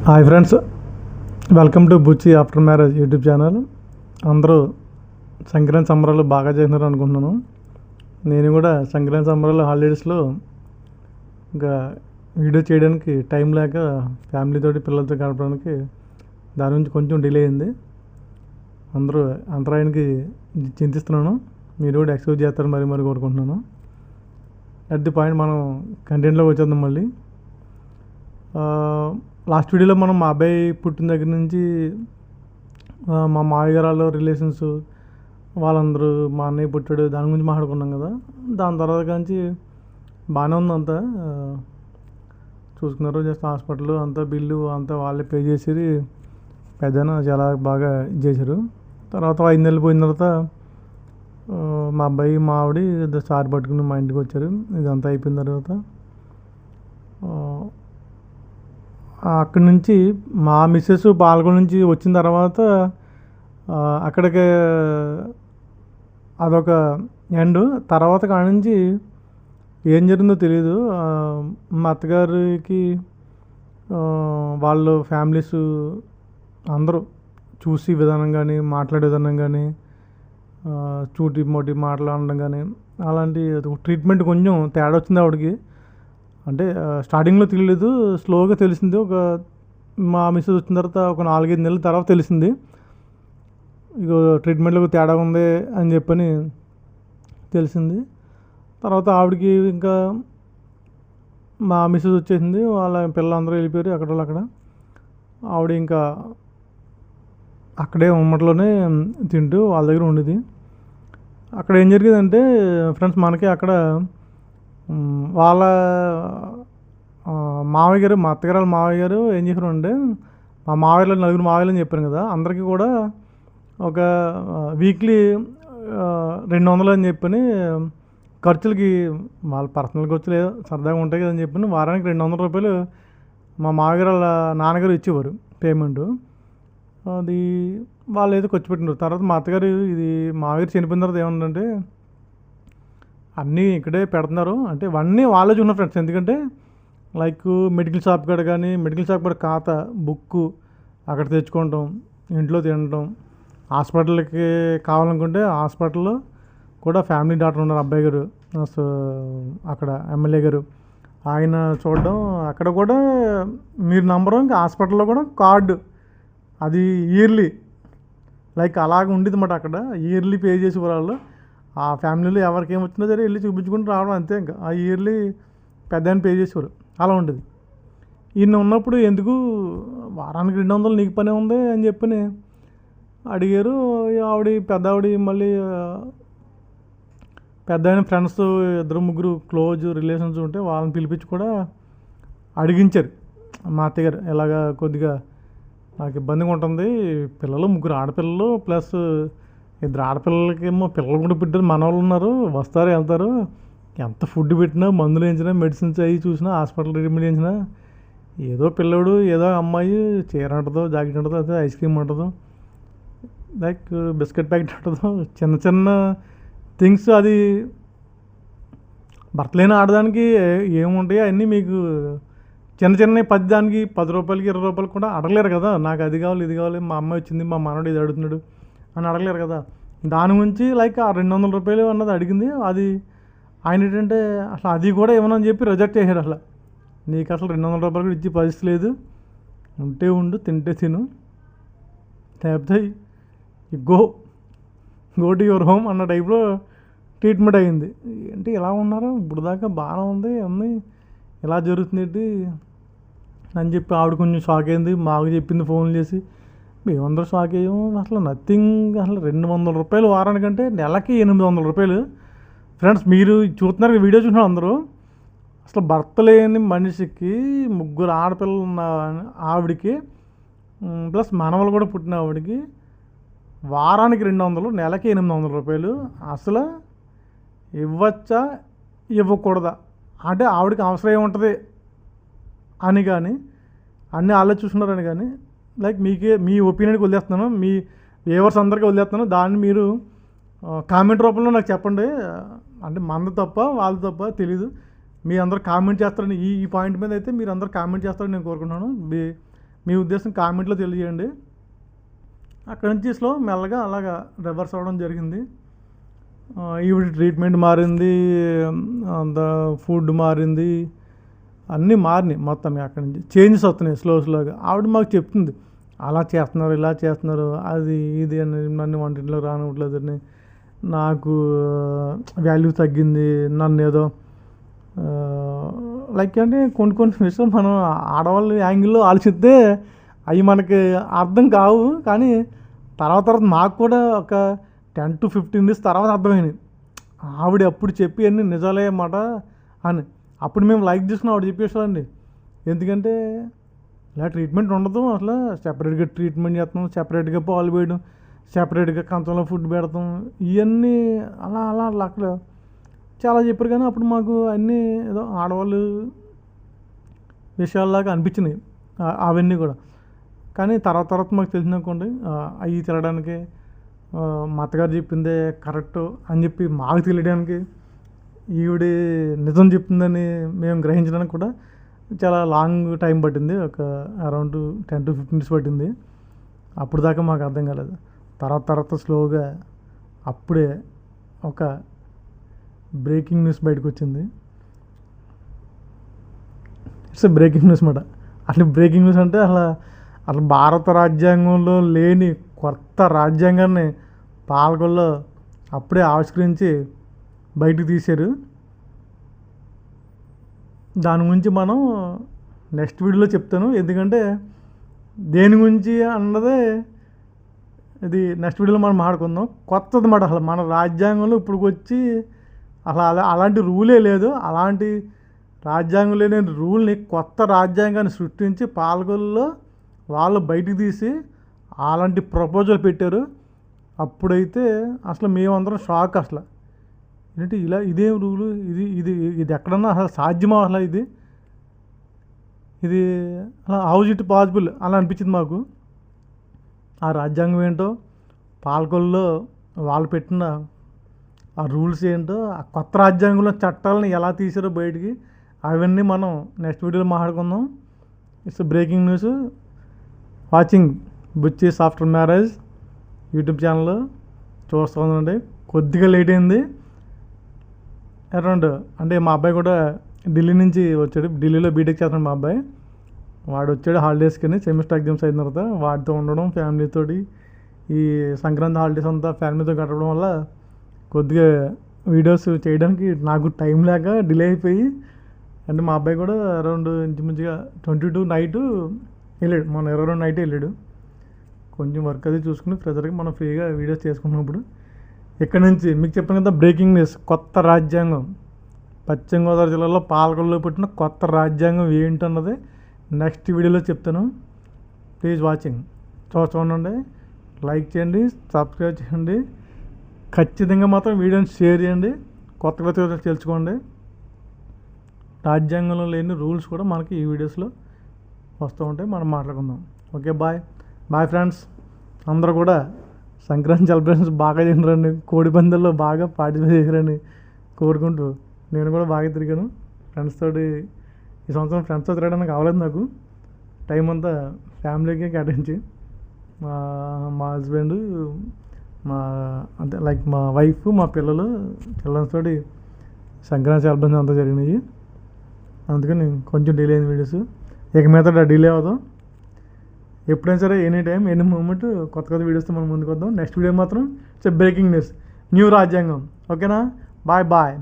Hi friends, welcome to Buchi after marriage YouTube channel. అందరూ సంక్రాంతి సంబరాలు బాగా చేస్తున్నారు అనుకుంటున్నాను. నేను కూడా సంక్రాంతి సంబరాలు హాలిడేస్లో ఇంకా వీడియో చేయడానికి టైం లేక ఫ్యామిలీతోటి పిల్లలతో గడపడానికి దాని నుంచి కొంచెం డిలే అయింది. అందరూ అంతరాయానికి చింతిస్తున్నాను. మీరు కూడా ఎక్స్క్యూజ్ చేస్తారని మరి కోరుకుంటున్నాను. అట్ ది పాయింట్ మనం కంటెంట్లోకి వచ్చేద్దాం. మళ్ళీ లాస్ట్ వీడియోలో మనం మా అబ్బాయి పుట్టిన దగ్గర నుంచి మా మావయ్య గారు రిలేషన్స్ వాళ్ళందరూ, మా అన్నయ్య పుట్టాడు, దాని గురించి మాట్లాడుకున్నాం కదా. దాని తర్వాత నుంచి బాగానే ఉంది, అంతా చూసుకున్నారు. జస్ట్ హాస్పిటల్ అంతా బిల్లు అంతా వాళ్ళే పే చేసి పెద్దన చాలా బాగా చేశారు. తర్వాత 5 నెలలు పోయిన తర్వాత మా అబ్బాయి మా ఆవిడ సారి పట్టుకుని మా ఇంటికి వచ్చారు. ఇదంతా అయిపోయిన తర్వాత అక్కడి నుంచి మా మిస్సెస్ పాల్గొన నుంచి వచ్చిన తర్వాత అక్కడికి అదొక ఎండ్. తర్వాత కాడ నుంచి ఏం జరిగిందో తెలియదు. మా అత్తగారికి వాళ్ళు ఫ్యామిలీస్ అందరూ చూసి విధానం కానీ, మాట్లాడే విధానం కానీ, చూటి మోటి మాట్లాడడం కానీ, అలాంటి ట్రీట్మెంట్ కొంచెం తేడా వచ్చింది ఆవిడకి. అంటే స్టార్టింగ్లో తెలియలేదు, స్లోగా తెలిసింది. మా మిస్సెస్ వచ్చిన తర్వాత ఒక 4-5 నెలల తర్వాత తెలిసింది, ఇక ట్రీట్మెంట్లో తేడా ఉంది అని చెప్పని తెలిసింది. తర్వాత ఆవిడకి ఇంకా మా మిస్సెస్ వచ్చేసింది, వాళ్ళ పిల్లలందరూ వెళ్ళిపోయారు అక్కడ. ఆవిడ ఇంకా అక్కడే ఉమ్మట్లోనే తింటూ వాళ్ళ దగ్గర ఉండేది. అక్కడ ఏం జరిగేదంటే ఫ్రెండ్స్, మనకి అక్కడ వాళ్ళ మావయ్య గారు, మా అత్తగారు మావయ్య గారు ఏం చేశారు అంటే, మా మావయ్యలో 4 మావయ్యలు అని చెప్పాను కదా, అందరికీ కూడా ఒక వీక్లీ 200 అని చెప్పని ఖర్చులకి, వాళ్ళ పర్సనల్ ఖర్చులు ఏదో సరదాగా ఉంటాయి కదని చెప్పి వారానికి 200 రూపాయలు మా మావయ్య వాళ్ళ నాన్నగారు ఇచ్చేవారు పేమెంటు. అది వాళ్ళు ఏదో ఖర్చు పెట్టినారు. తర్వాత మా అత్తగారు, ఇది మావయ్య చనిపోయిన తర్వాత ఏమంటే అన్నీ ఇక్కడే పెడుతున్నారు అంటే ఇవన్నీ వాళ్ళే చూసిన ఫ్రెండ్స్. ఎందుకంటే లైక్ మెడికల్ షాప్ కాడ కానీ, మెడికల్ షాప్ కాడ ఖాతా బుక్కు అక్కడ తెచ్చుకోవటం, ఇంట్లో తినడం, హాస్పిటల్కి కావాలనుకుంటే హాస్పిటల్లో కూడా ఫ్యామిలీ డాక్టర్ ఉన్నారు అబ్బాయి గారు, అక్కడ ఎమ్మెల్యే గారు, ఆయన చూడడం. అక్కడ కూడా మీరు నంబరు, ఇంకా హాస్పిటల్లో కూడా కార్డు, అది ఇయర్లీ లైక్ అలాగ ఉండేది అన్నమాట. అక్కడ ఇయర్లీ పే చేసి వాళ్ళు ఆ ఫ్యామిలీలో ఎవరికి ఏమొచ్చినా సరే వెళ్ళి చూపించుకుని రావడం, అంతే. ఇంకా ఆ ఇయర్లీ పెద్ద ఆయన పే చేసేవారు, అలా ఉండేది. ఈయన ఉన్నప్పుడు ఎందుకు వారానికి 200 నీకు పనే ఉంది అని చెప్పని అడిగారు. పెద్ద ఆవిడ మళ్ళీ పెద్ద ఆయన ఫ్రెండ్స్ 2-3 క్లోజ్ రిలేషన్స్ ఉంటే వాళ్ళని పిలిపించి కూడా అడిగించారు మా అత్తగారు. ఎలాగా కొద్దిగా నాకు ఇబ్బందిగా ఉంటుంది, పిల్లలు 3 ఆడపిల్లలు ప్లస్ 2 ఆడపిల్లలకి ఏమో పిల్లలు కూడా పెట్టారు, మనవాళ్ళు ఉన్నారు, వస్తారు వెళ్తారు, ఎంత ఫుడ్ పెట్టినా, మందులు వేయించినా, మెడిసిన్స్ అవి చూసినా, హాస్పిటల్ ట్రీట్మెంట్ చేయించినా, ఏదో పిల్లడు ఏదో అమ్మాయి చీర ఉంటుందో, జాకెట్ ఉంటుందో, అదే ఐస్ క్రీమ్ ఉంటుందో, లైక్ బిస్కెట్ ప్యాకెట్ ఉంటుందో, చిన్న చిన్న థింగ్స్. అది భర్తలేని ఆడదానికి ఏముంటాయో అన్నీ మీకు చిన్న చిన్న 10 దానికి 10 రూపాయలకి 20 రూపాయలకి కూడా అడగలేరు కదా. నాకు అది కావాలి, ఇది కావాలి, మా అమ్మాయి వచ్చింది, మా మనవడు ఇది అడుగుతున్నాడు అని అడగలేరు కదా. దాని గురించి లైక్ ఆ 200 రూపాయలు అన్నది అడిగింది. అది ఆయన ఏంటంటే అసలు అది కూడా ఇవ్వనని చెప్పి రిజెక్ట్ చేశాడు. అసలు నీకు అసలు 200 రూపాయలు కూడా ఇచ్చే పరిస్థితి లేదు, ఉంటే ఉండు, తింటే తిను, లేకపోతే గో టు యువర్ హోమ్ అన్న టైప్లో ట్రీట్మెంట్ అయ్యింది. ఏంటి ఇలా ఉన్నారు, ఇప్పుడు దాకా బాగానే ఉంది అన్నీ, ఇలా జరుగుతుంది అని చెప్పి ఆవిడ కొంచెం షాక్ అయింది. మాకు చెప్పింది ఫోన్ చేసి, మేమందరూ షాక్ అయ్యాము. అసలు నథింగ్, అసలు 200 రూపాయలు వారానికంటే నెలకి 800 రూపాయలు. ఫ్రెండ్స్, మీరు చూస్తున్నారు వీడియో చూసిన అందరూ, అసలు భర్త లేని మనిషికి 3 ఆడపిల్లలు ఉన్న ఆవిడికి ప్లస్ మనవలు కూడా పుట్టిన ఆవిడికి వారానికి 200, నెలకి 800 రూపాయలు. అసలు ఇవ్వచ్చా ఇవ్వకూడదా అంటే ఆవిడకి అవసరం ఏముంటుంది అని కానీ, అన్నీ ఆలోచిస్తున్నారని కానీ, లైక్ మీ ఒపీనియన్కి వదిలేస్తున్నాను, మీ వ్యూవర్స్ అందరికీ వదిలేస్తున్నాను. దాన్ని మీరు కామెంట్ రూపంలో నాకు చెప్పండి. అంటే మనది తప్ప వాళ్ళది తప్ప తెలీదు, మీ అందరూ కామెంట్ చేస్తారని ఈ పాయింట్ మీద అయితే మీరు అందరూ కామెంట్ చేస్తారని నేను కోరుకుంటున్నాను. మీ ఉద్దేశం కామెంట్లో తెలియజేయండి. అక్కడి నుంచి స్లో మెల్లగా అలాగా రివర్స్ అవ్వడం జరిగింది. ఈవిడ ట్రీట్మెంట్ మారింది, అంత ఫుడ్ మారింది, అన్నీ మారినాయి మొత్తం. అక్కడి నుంచి చేంజెస్ వస్తున్నాయి స్లోగా. ఆవిడ మాకు చెప్తుంది, అలా చేస్తున్నారు, ఇలా చేస్తున్నారు, అది ఇది అని, నన్ను వంటింట్లో రానివ్వట్లేదని, నాకు వాల్యూ తగ్గింది, నన్ను ఏదో లైక్ అంటే కొన్ని విషయాలు మనం ఆడవాళ్ళు యాంగిల్లో ఆలోచిస్తే అవి మనకి అర్థం కావు. కానీ తర్వాత మాకు కూడా ఒక 10 to 15 డేస్ తర్వాత అర్థమైనాయి, ఆవిడ అప్పుడు చెప్పి అన్నీ నిజాలే మాట అని. అప్పుడు మేము లైక్ చేసుకుని ఆవిడ చెప్పేసామండి. ఎందుకంటే ఇలా ట్రీట్మెంట్ ఉండదు, అసలు సెపరేట్గా ట్రీట్మెంట్ చేస్తాం, సెపరేట్గా పాలు వేయడం, సెపరేట్గా కంచంలో ఫుడ్ పెడతాం, ఇవన్నీ అలా అలా అక్కడ చాలా చెప్పారు. కానీ అప్పుడు మాకు అన్నీ ఏదో ఆడవాళ్ళు విషయాల్లాగా అనిపించినాయి అవన్నీ కూడా. కానీ తర్వాత మాకు తెలిసిననుకోండి, అవి తినడానికి మా అత్తగారు చెప్పిందే కరెక్ట్ అని చెప్పి మాకు తెలియడానికి, ఈవిడ నిజం చెప్తుందని మేము గ్రహించడానికి కూడా చాలా లాంగ్ టైం పట్టింది. ఒక అరౌండ్ 10 to 15 డేస్ పట్టింది. అప్పుడు దాకా మాకు అర్థం కాలేదు. తర్వాత స్లోగా అప్పుడే ఒక బ్రేకింగ్ న్యూస్ బయటకు వచ్చింది. ఇట్స్ బ్రేకింగ్ న్యూస్ మాట. అసలు బ్రేకింగ్ న్యూస్ అంటే అసలు భారత రాజ్యాంగంలో లేని కొత్త రాజ్యాంగాన్ని పాలకొల్లో అప్పుడే ఆవిష్కరించి బయటకు తీశారు. దాని గురించి మనం నెక్స్ట్ వీడియోలో చెప్తాను. ఎందుకంటే దేని గురించి అన్నదే ఇది నెక్స్ట్ వీడియోలో మనం మాట్లాడుకుందాం. కొత్తది మాట. అసలు మన రాజ్యాంగంలో ఇప్పుడు వచ్చి అసలు అలాంటి రూలే లేదు. అలాంటి రాజ్యాంగం లేని రూల్ని కొత్త రాజ్యాంగాన్ని సృష్టించి పాలకొల్లో వాళ్ళు బయటికి తీసి అలాంటి ప్రపోజల్ పెట్టారు. అప్పుడైతే అసలు మేమందరం షాక్. అసలు ఏంటి ఇలా, ఇదేం రూలు, ఇది ఎక్కడన్నా అసలు సాధ్యమా, అసలు ఇది అలా హౌజ్ ఇట్ పాసిబుల్ అలా అనిపించింది మాకు. ఆ రాజ్యాంగం ఏంటో, పాలకొల్లో వాళ్ళు పెట్టిన ఆ రూల్స్ ఏంటో, ఆ కొత్త రాజ్యాంగంలో చట్టాలను ఎలా తీసారో బయటికి, అవన్నీ మనం నెక్స్ట్ వీడియోలో మాట్లాడుకుందాం. It's breaking news. Watching Bucchis after marriage YouTube channel చూస్తుందండి. కొద్దిగా లేట్ అయింది. అరౌండ్ అంటే మా అబ్బాయి కూడా ఢిల్లీ నుంచి వచ్చాడు. ఢిల్లీలో బీటెక్ చేస్తున్నాడు మా అబ్బాయి. వాడు వచ్చాడు హాలిడేస్కి, సెమిస్టర్ ఎగ్జామ్స్ అయిన తర్వాత. వాడితో ఉండడం, ఫ్యామిలీతోటి ఈ సంక్రాంతి హాలిడేస్ అంతా ఫ్యామిలీతో గడపడం వల్ల కొద్దిగా వీడియోస్ చేయడానికి నాకు టైం లేక డిలే అయిపోయి, అంటే మా అబ్బాయి కూడా అరౌండ్ ఇంచుమించుగా 22 నైట్ వెళ్ళాడు. మన 22 నైట్ వెళ్ళాడు. కొంచెం వర్క్ అది చూసుకుని ప్రెజర్గా మనం ఫ్రీగా వీడియోస్ చేసుకున్నప్పుడు ఇక్కడ నుంచి మీకు చెప్పాను కదా, బ్రేకింగ్ న్యూస్. కొత్త రాజ్యాంగం పశ్చిమ గోదావరి జిల్లాలో పాలకొల్లో పుట్టిన కొత్త రాజ్యాంగం ఏంటన్నది నెక్స్ట్ వీడియోలో చెప్తాను. Please watching. చూడండి, లైక్ చేయండి, సబ్స్క్రైబ్ చేయండి. ఖచ్చితంగా మాత్రం వీడియోని షేర్ చేయండి. కొత్త తెలుసుకోండి. రాజ్యాంగంలో లేని రూల్స్ కూడా మనకి ఈ వీడియోస్లో వస్తూ ఉంటాయి, మనం మాట్లాడుకుందాం. Okay, bye friends. అందరూ కూడా సంక్రాంతి సెలబ్రేషన్స్ బాగా చేసినారండి. కోడి పందాల్లో బాగా పార్టిసిపేట్ చేశారని కోరుకుంటూ నేను కూడా బాగా తిరిగాను ఫ్రెండ్స్ తోటి. ఈ సంవత్సరం ఫ్రెండ్స్తో తిరగడానికి అవ్వలేదు నాకు. టైం అంతా ఫ్యామిలీకే కేటాయించి మా హస్బెండ్, అంటే లైక్ మా వైఫ్, మా పిల్లలు, చిల్డ్రన్స్తోటి సంక్రాంతి సెలబ్రేషన్ అంతా జరిగినాయి. అందుకని కొంచెం డిలే అయింది వీడియోస్. ఇక మీద డిలే అవుదాం. ఎప్పుడైనా సరే, ఎనీ టైం, ఎనీ మూమెంట్ కొత్త వీడియోస్తో మనం ముందుకు వద్దాం. నెక్స్ట్ వీడియో మాత్రం బ్రేకింగ్ న్యూస్, న్యూ రాజ్యాంగం. ఓకేనా? బాయ్.